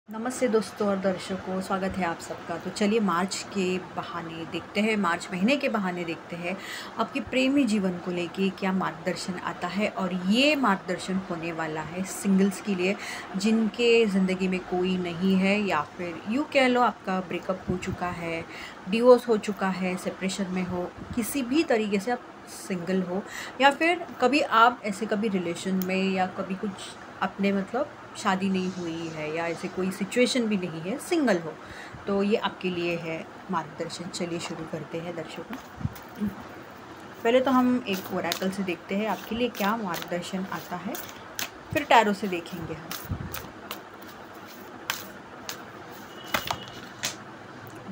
नमस्ते दोस्तों और दर्शकों, स्वागत है आप सबका। तो चलिए मार्च के बहाने देखते हैं, मार्च महीने के बहाने देखते हैं आपके प्रेमी जीवन को लेके क्या मार्गदर्शन आता है। और ये मार्गदर्शन होने वाला है सिंगल्स के लिए जिनके ज़िंदगी में कोई नहीं है, या फिर यूँ कह लो आपका ब्रेकअप हो चुका है, डिवोर्स हो चुका है, सेपरेशन में हो, किसी भी तरीके से आप सिंगल हो, या फिर कभी आप ऐसे कभी रिलेशन में या कभी कुछ अपने मतलब शादी नहीं हुई है या ऐसे कोई सिचुएशन भी नहीं है, सिंगल हो, तो ये आपके लिए है मार्गदर्शन। चलिए शुरू करते हैं दर्शकों। पहले तो हम एक ओरेकल से देखते हैं आपके लिए क्या मार्गदर्शन आता है, फिर टैरो से देखेंगे हम।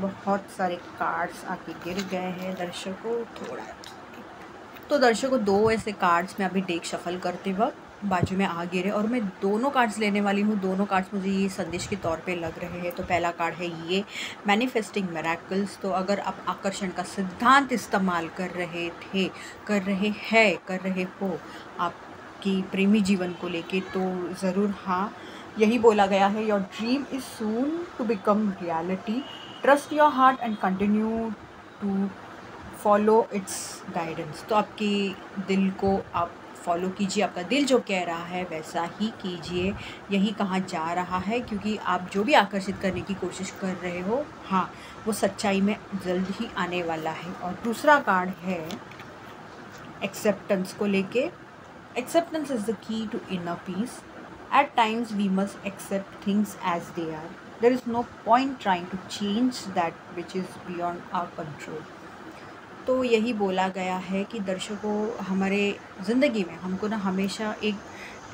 बहुत सारे कार्ड्स आके गिर गए हैं दर्शकों, थोड़ा तो दर्शकों दो ऐसे कार्ड्स मैं अभी डेक शफल करते वक्त बाजू में आ गिरे और मैं दोनों कार्ड्स लेने वाली हूँ। दोनों कार्ड्स मुझे ये संदेश के तौर पे लग रहे हैं। तो पहला कार्ड है ये मैनिफेस्टिंग मिरेकल्स। तो अगर आप आकर्षण का सिद्धांत इस्तेमाल कर रहे थे, कर रहे हो आपकी प्रेमी जीवन को लेके, तो ज़रूर हाँ, यही बोला गया है। Your dream is soon to become reality, trust your heart and continue to follow its guidance. तो आपके दिल को आप फॉलो कीजिए, आपका दिल जो कह रहा है वैसा ही कीजिए, यही कहा जा रहा है, क्योंकि आप जो भी आकर्षित करने की कोशिश कर रहे हो, हाँ, वो सच्चाई में जल्द ही आने वाला है। और दूसरा कार्ड है एक्सेप्टेंस को लेके। Acceptance is the key to inner peace. At times we must accept things as they are. There is no point trying to change that which is beyond our control. तो यही बोला गया है कि दर्शकों, हमारे ज़िंदगी में हमको ना हमेशा एक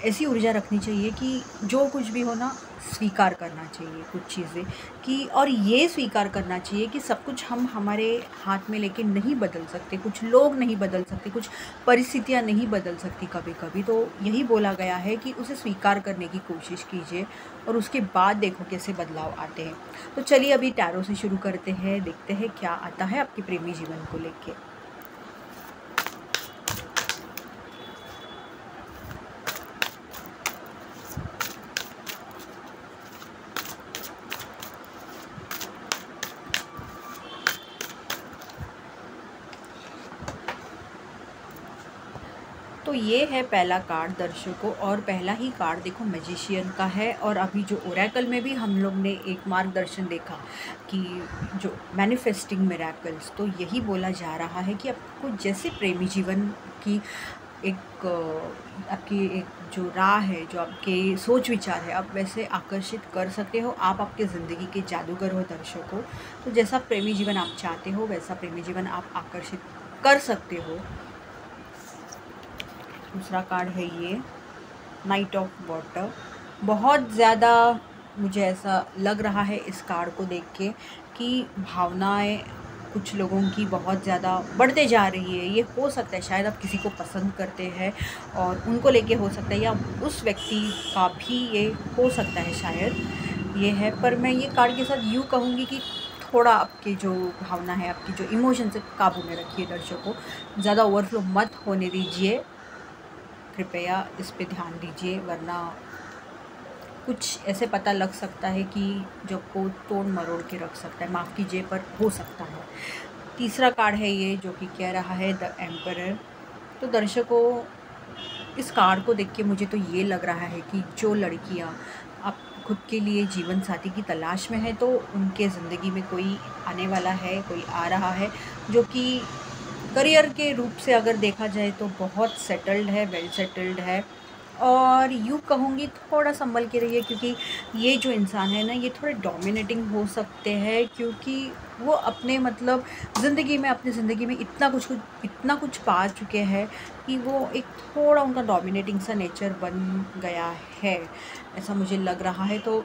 ऐसी ऊर्जा रखनी चाहिए कि जो कुछ भी हो ना, स्वीकार करना चाहिए कुछ चीज़ें कि, और ये स्वीकार करना चाहिए कि सब कुछ हम हमारे हाथ में लेके नहीं बदल सकते, कुछ लोग नहीं बदल सकते, कुछ परिस्थितियाँ नहीं बदल सकती कभी कभी। तो यही बोला गया है कि उसे स्वीकार करने की कोशिश कीजिए और उसके बाद देखो कैसे बदलाव आते हैं। तो चलिए अभी टैरो से शुरू करते हैं, देखते हैं क्या आता है आपके प्रेमी जीवन को लेके। तो ये है पहला कार्ड दर्शकों, और पहला ही कार्ड देखो मैजिशियन का है। और अभी जो ओरेकल में भी हम लोग ने एक मार्गदर्शन देखा कि जो मैनिफेस्टिंग मिरेकल्स, तो यही बोला जा रहा है कि आपको जैसे प्रेमी जीवन की एक आपकी एक जो राह है, जो आपके सोच विचार है, आप वैसे आकर्षित कर सकते हो। आप आपके ज़िंदगी के जादूगर हो दर्शकों। तो जैसा प्रेमी जीवन आप चाहते हो वैसा प्रेमी जीवन आप आकर्षित कर सकते हो। दूसरा कार्ड है ये नाइट ऑफ वाटर। बहुत ज़्यादा मुझे ऐसा लग रहा है इस कार्ड को देख के कि भावनाएं कुछ लोगों की बहुत ज़्यादा बढ़ते जा रही है। ये हो सकता है शायद आप किसी को पसंद करते हैं और उनको लेके हो सकता है, या उस व्यक्ति का भी ये हो सकता है, शायद ये है। पर मैं ये कार्ड के साथ यूँ कहूँगी कि थोड़ा आपकी जो भावना है, आपकी जो इमोशंस है, काबू में रखिए दर्शकों। ज़्यादा ओवरफ्लो मत होने दीजिए, कृपया इस पे ध्यान दीजिए, वरना कुछ ऐसे पता लग सकता है कि जो को तोड़ मरोड़ के रख सकता है, माफ़ कीजिए पर हो सकता है। तीसरा कार्ड है ये जो कि कह रहा है द एम्परर। तो दर्शकों, इस कार्ड को देख के मुझे तो ये लग रहा है कि जो लड़कियाँ आप खुद के लिए जीवन साथी की तलाश में है, तो उनके ज़िंदगी में कोई आने वाला है, कोई आ रहा है जो कि करियर के रूप से अगर देखा जाए तो बहुत सेटल्ड है, वेल सेटल्ड है। और यूँ कहूँगी थोड़ा संभल के रहिए, क्योंकि ये जो इंसान है ना, ये थोड़े डोमिनेटिंग हो सकते हैं, क्योंकि वो अपने मतलब ज़िंदगी में, अपनी ज़िंदगी में इतना कुछ पा चुके हैं कि वो एक थोड़ा उनका डोमिनेटिंग सा नेचर बन गया है, ऐसा मुझे लग रहा है। तो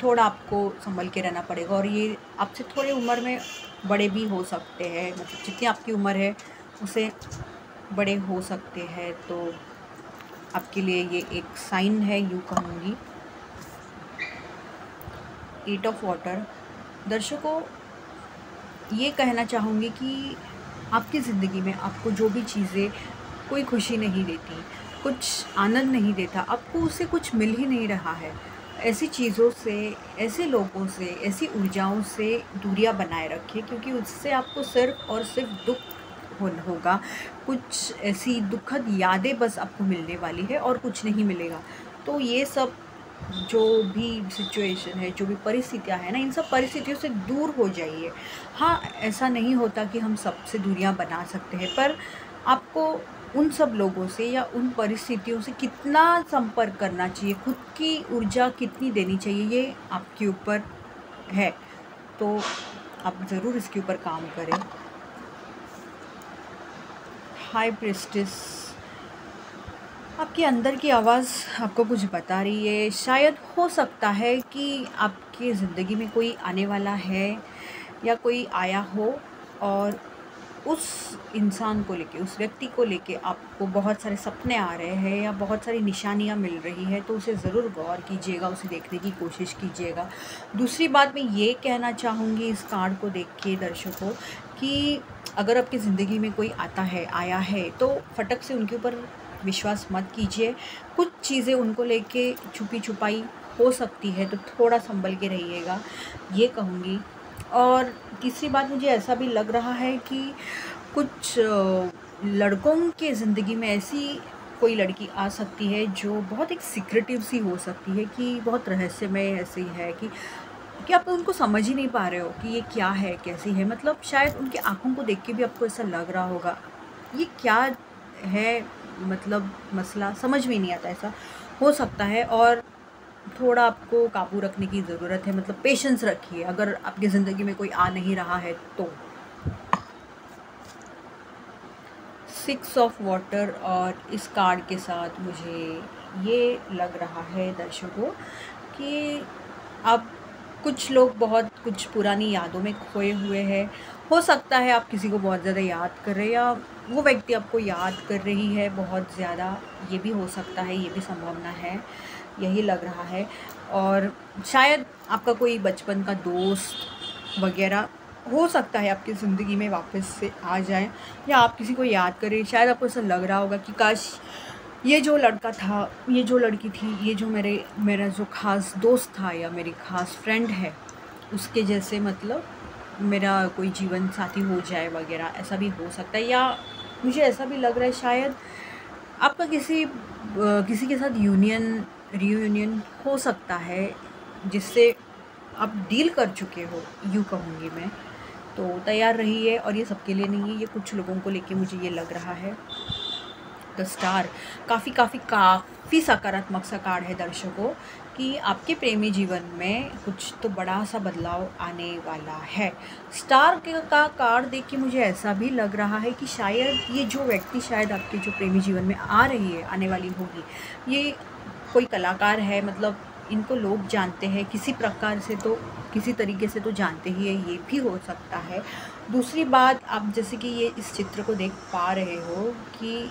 थोड़ा आपको संभल के रहना पड़ेगा। और ये आपसे थोड़े उम्र में बड़े भी हो सकते हैं, मतलब जितनी आपकी उम्र है उससे बड़े हो सकते हैं। तो आपके लिए ये एक साइन है, यूँ कहूँगी। 8 ऑफ वाटर। दर्शकों, ये कहना चाहूँगी कि आपकी ज़िंदगी में आपको जो भी चीज़ें कोई खुशी नहीं देती, कुछ आनंद नहीं देता, आपको उससे कुछ मिल ही नहीं रहा है, ऐसी चीज़ों से, ऐसे लोगों से, ऐसी ऊर्जाओं से दूरियां बनाए रखें, क्योंकि उससे आपको सिर्फ़ और सिर्फ दुःख होगा। कुछ ऐसी दुखद यादें बस आपको मिलने वाली है और कुछ नहीं मिलेगा। तो ये सब जो भी सिचुएशन है, जो भी परिस्थितियाँ हैं ना, इन सब परिस्थितियों से दूर हो जाइए। हाँ, ऐसा नहीं होता कि हम सबसे दूरियां बना सकते हैं, पर आपको उन सब लोगों से या उन परिस्थितियों से कितना संपर्क करना चाहिए, खुद की ऊर्जा कितनी देनी चाहिए, ये आपके ऊपर है। तो आप ज़रूर इसके ऊपर काम करें। हाई प्रीस्टिस, आपके अंदर की आवाज़ आपको कुछ बता रही है। शायद हो सकता है कि आपकी ज़िंदगी में कोई आने वाला है या कोई आया हो, और उस इंसान को लेके, उस व्यक्ति को लेके आपको बहुत सारे सपने आ रहे हैं या बहुत सारी निशानियाँ मिल रही है, तो उसे ज़रूर गौर कीजिएगा, उसे देखने की कोशिश कीजिएगा। दूसरी बात मैं ये कहना चाहूँगी इस कार्ड को देख के दर्शकों, कि अगर आपकी ज़िंदगी में कोई आता है, आया है, तो फटक से उनके ऊपर विश्वास मत कीजिए। कुछ चीज़ें उनको लेके छुपी छुपाई हो सकती है, तो थोड़ा संभल के रहिएगा, ये कहूँगी। और तीसरी बात, मुझे ऐसा भी लग रहा है कि कुछ लड़कों के ज़िंदगी में ऐसी कोई लड़की आ सकती है जो बहुत एक सीक्रेटिव सी हो सकती है, कि बहुत रहस्यमय ऐसी है कि आप उनको समझ ही नहीं पा रहे हो कि ये क्या है, कैसी है। मतलब शायद उनकी आँखों को देख के भी आपको ऐसा लग रहा होगा, ये क्या है, मतलब मसला समझ में नहीं आता, ऐसा हो सकता है। और थोड़ा आपको काबू रखने की ज़रूरत है, मतलब पेशेंस रखिए अगर आपकी ज़िंदगी में कोई आ नहीं रहा है तो। 6 ऑफ वाटर, और इस कार्ड के साथ मुझे ये लग रहा है दर्शकों कि अब कुछ लोग बहुत कुछ पुरानी यादों में खोए हुए हैं। हो सकता है आप किसी को बहुत ज़्यादा याद कर रहे हैं, या वो व्यक्ति आपको याद कर रही है बहुत ज़्यादा, ये भी हो सकता है, ये भी संभावना है, यही लग रहा है। और शायद आपका कोई बचपन का दोस्त वगैरह हो सकता है आपकी ज़िंदगी में वापस से आ जाए, या आप किसी को याद करें। शायद आपको ऐसा लग रहा होगा कि काश ये जो लड़का था, ये जो लड़की थी, ये जो मेरा जो ख़ास दोस्त था या मेरी ख़ास फ्रेंड है, उसके जैसे मतलब मेरा कोई जीवन साथी हो जाए वगैरह, ऐसा भी हो सकता है। या मुझे ऐसा भी लग रहा है शायद आपका किसी के साथ रियूनियन हो सकता है, जिससे आप डील कर चुके हो, यूँ कहूँगी मैं। तो तैयार रहिए, और ये सबके लिए नहीं है, ये कुछ लोगों को लेके मुझे ये लग रहा है। द स्टार काफ़ी सकारात्मक सा कार्ड है दर्शकों, कि आपके प्रेमी जीवन में कुछ तो बड़ा सा बदलाव आने वाला है। स्टार का कार्ड देख के मुझे ऐसा भी लग रहा है कि शायद ये जो व्यक्ति शायद आपके जो प्रेमी जीवन में आ रही है, आने वाली होगी, ये कोई कलाकार है। मतलब इनको लोग जानते हैं किसी प्रकार से, तो किसी तरीके से तो जानते ही है, ये भी हो सकता है। दूसरी बात, आप जैसे कि ये इस चित्र को देख पा रहे हो कि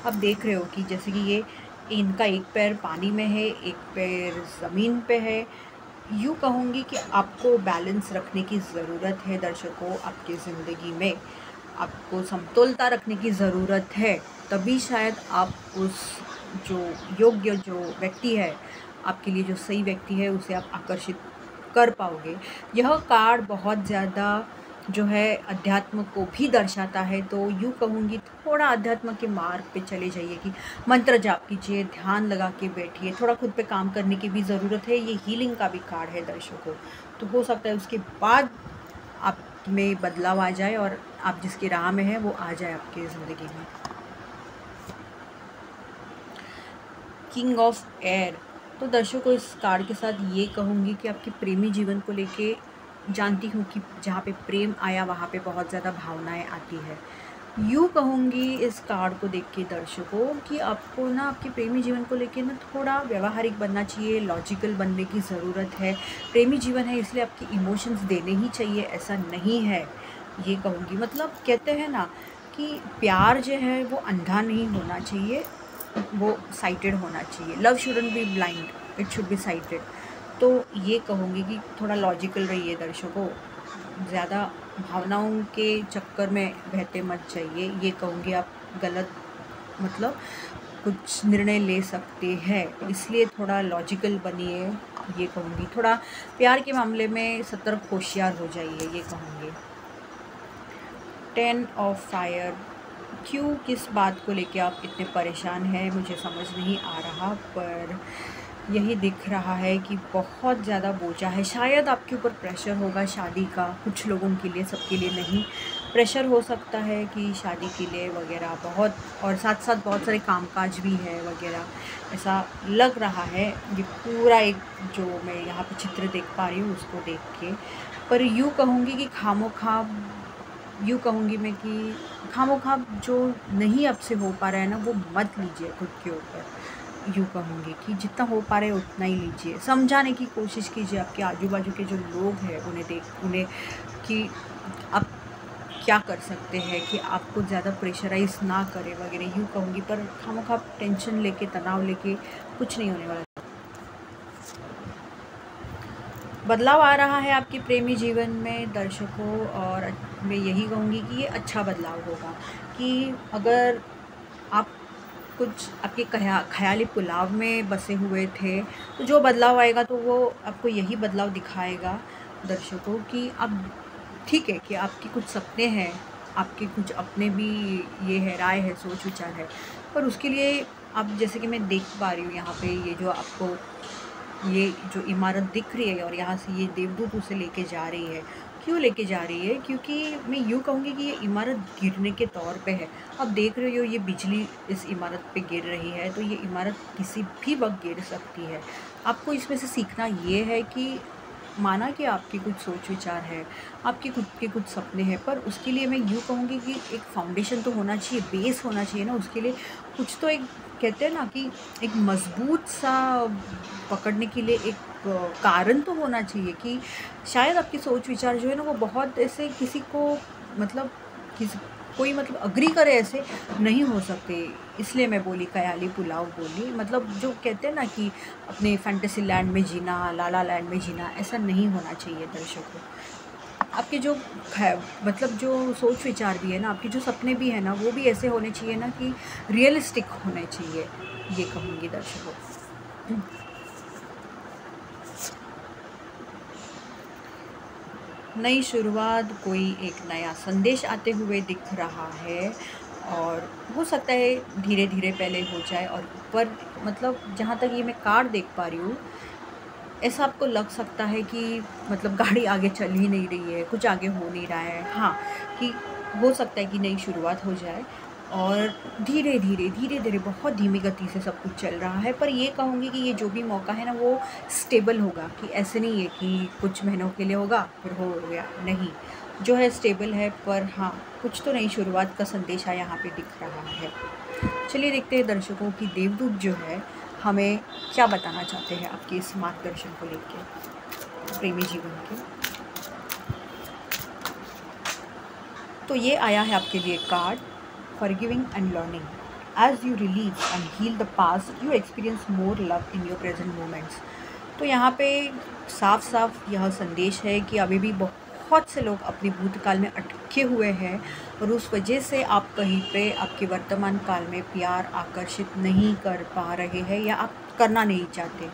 आप देख रहे हो कि जैसे कि ये इनका एक पैर पानी में है, एक पैर ज़मीन पे है। यूँ कहूँगी कि आपको बैलेंस रखने की ज़रूरत है दर्शकों, आपकी ज़िंदगी में आपको समतोलता रखने की ज़रूरत है, तभी शायद आप उस जो योग्य जो व्यक्ति है, आपके लिए जो सही व्यक्ति है, उसे आप आकर्षित कर पाओगे। यह कार्ड बहुत ज़्यादा जो है अध्यात्म को भी दर्शाता है, तो यूँ कहूँगी थोड़ा अध्यात्म के मार्ग पे चले जाइए, कि मंत्र जाप कीजिए, ध्यान लगा के बैठिए, थोड़ा खुद पे काम करने की भी ज़रूरत है। ये हीलिंग का भी कार्ड है दर्शकों, तो हो सकता है उसके बाद आप में बदलाव आ जाए और आप जिसकी राह में हैं वो आ जाए आपकी ज़िंदगी में। किंग ऑफ एयर, तो दर्शकों इस कार्ड के साथ ये कहूँगी कि आपके प्रेमी जीवन को लेके जानती हूँ कि जहाँ पे प्रेम आया वहाँ पे बहुत ज़्यादा भावनाएं आती है। यूँ कहूँगी इस कार्ड को देख के दर्शकों कि आपको ना आपके प्रेमी जीवन को लेके ना थोड़ा व्यवहारिक बनना चाहिए, लॉजिकल बनने की ज़रूरत है। प्रेमी जीवन है इसलिए आपके इमोशंस देने ही चाहिए, ऐसा नहीं है, ये कहूँगी। मतलब कहते हैं ना कि प्यार जो है वो अंधा नहीं होना चाहिए, वो साइटेड होना चाहिए। Love shouldn't be blind, it should be sighted. तो ये कहूँगी कि थोड़ा लॉजिकल रहिए दर्शकों, ज़्यादा भावनाओं के चक्कर में बहते मत जाइए, ये कहूँगी। आप गलत मतलब कुछ निर्णय ले सकते हैं, इसलिए थोड़ा लॉजिकल बनिए ये कहूँगी। थोड़ा प्यार के मामले में सतर्क होशियार हो जाइए, ये कहूँगी। 10 ऑफ फायर, क्यों, किस बात को लेके आप इतने परेशान हैं मुझे समझ नहीं आ रहा, पर यही दिख रहा है कि बहुत ज़्यादा बोझा है। शायद आपके ऊपर प्रेशर होगा शादी का, कुछ लोगों के लिए, सबके लिए नहीं। प्रेशर हो सकता है कि शादी के लिए वगैरह बहुत, और साथ साथ बहुत सारे कामकाज भी है वगैरह, ऐसा लग रहा है। ये पूरा एक जो मैं यहाँ पे चित्र देख पा रही हूँ उसको देख के, पर यूँ कहूँगी कि खामोखा, यूँ कहूँगी मैं कि खामोखा जो नहीं अब से हो पा रहा है ना, वो मत लीजिए खुद के ऊपर। यूँ कहूँगी कि जितना हो पा रहा है उतना ही लीजिए, समझाने की कोशिश कीजिए आपके आजू बाजू के जो लोग हैं उन्हें कि आप क्या कर सकते हैं, कि आपको ज़्यादा प्रेशराइज़ ना करें वगैरह, यूँ कहूँगी। पर खामोखा टेंशन लेके, तनाव लेके कुछ नहीं होने वाला। बदलाव आ रहा है आपके प्रेमी जीवन में दर्शकों, और मैं यही कहूँगी कि ये अच्छा बदलाव होगा। कि अगर आप कुछ आपके ख़याली पुलाव में बसे हुए थे, तो जो बदलाव आएगा तो वो आपको यही बदलाव दिखाएगा दर्शकों, कि अब ठीक है कि आपके कुछ सपने हैं, आपके कुछ अपने भी ये है, राय है, सोच विचार है, पर उसके लिए आप, जैसे कि मैं देख पा रही हूँ यहाँ पे, ये जो आपको ये जो इमारत दिख रही है और यहाँ से ये देवदूत उसे लेके जा रही है। क्यों लेके जा रही है? क्योंकि मैं यूँ कहूँगी कि ये इमारत गिरने के तौर पे है। आप देख रहे हो ये बिजली इस इमारत पे गिर रही है, तो ये इमारत किसी भी वक्त गिर सकती है। आपको इसमें से सीखना ये है कि माना कि आपकी कुछ सोच विचार है, आपके खुद के कुछ सपने हैं, पर उसके लिए मैं यूँ कहूँगी कि एक फाउंडेशन तो होना चाहिए, बेस होना चाहिए ना, उसके लिए कुछ तो एक, कहते हैं ना कि एक मजबूत सा पकड़ने के लिए एक कारण तो होना चाहिए। कि शायद आपकी सोच विचार जो है ना वो बहुत ऐसे किसी को, मतलब किसी कोई मतलब अग्री करे ऐसे नहीं हो सकते। इसलिए मैं बोली ख़याली पुलाव बोली, मतलब जो कहते हैं ना कि अपने फैंटेसी लैंड में जीना, लाला लैंड में जीना, ऐसा नहीं होना चाहिए दर्शकों। आपके जो मतलब जो सोच विचार भी है ना, आपके जो सपने भी हैं ना, वो भी ऐसे होने चाहिए ना कि रियलिस्टिक होने चाहिए, ये कहूँगी दर्शकों। नई शुरुआत, कोई एक नया संदेश आते हुए दिख रहा है, और हो सकता है धीरे धीरे पहले हो जाए। और ऊपर मतलब जहाँ तक ये मैं कार्ड देख पा रही हूँ, ऐसा आपको लग सकता है कि मतलब गाड़ी आगे चल ही नहीं रही है, कुछ आगे हो नहीं रहा है। हाँ, कि हो सकता है कि नई शुरुआत हो जाए, और धीरे धीरे बहुत धीमी गति से सब कुछ चल रहा है। पर ये कहूँगी कि ये जो भी मौका है ना, वो स्टेबल होगा। कि ऐसे नहीं है कि कुछ महीनों के लिए होगा फिर हो गया, नहीं, जो है स्टेबल है। पर हाँ, कुछ तो नई शुरुआत का संदेश यहाँ पे दिख रहा है। चलिए देखते हैं दर्शकों की देवदूत जो है हमें क्या बताना चाहते हैं आपके इस मार्गदर्शन को लेकर प्रेमी जीवन के। तो ये आया है आपके लिए card, forgiving and learning. As you relieve and heal the past, you experience more love in your present moments. तो यहाँ पे साफ साफ यह संदेश है कि अभी भी बहुत से लोग अपने भूतकाल में अटके हुए हैं, और उस वजह से आप कहीं पे आपके वर्तमान काल में प्यार आकर्षित नहीं कर पा रहे हैं, या आप करना नहीं चाहते।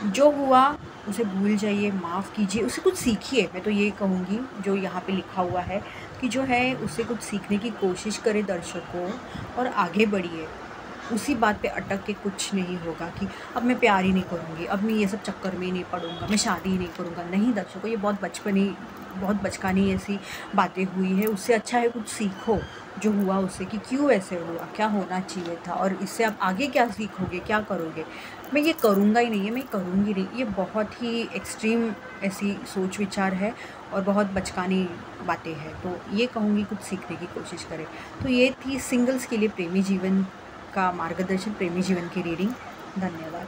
जो हुआ उसे भूल जाइए, माफ़ कीजिए, उसे कुछ सीखिए। मैं तो ये कहूँगी जो यहाँ पे लिखा हुआ है कि जो है उससे कुछ सीखने की कोशिश करें दर्शकों, और आगे बढ़िए। उसी बात पे अटक के कुछ नहीं होगा कि अब मैं प्यार ही नहीं करूँगी, अब मैं ये सब चक्कर में ही नहीं पड़ूँगा, मैं शादी ही नहीं करूँगा। नहीं दर्शकों, ये बहुत बचकानी ऐसी बातें हुई है। उससे अच्छा है कुछ सीखो जो हुआ उससे, कि क्यों ऐसे हुआ, क्या होना चाहिए था, और इससे आप आगे क्या सीखोगे, क्या करोगे। मैं ये करूँगा ही नहीं है, मैं करूँगी नहीं, ये बहुत ही एक्सट्रीम ऐसी सोच विचार है और बहुत बचकानी बातें हैं। तो ये कहूँगी कुछ सीखने की कोशिश करें। तो ये थी सिंगल्स के लिए प्रेमी जीवन का मार्गदर्शन, प्रेमी जीवन की रीडिंग। धन्यवाद।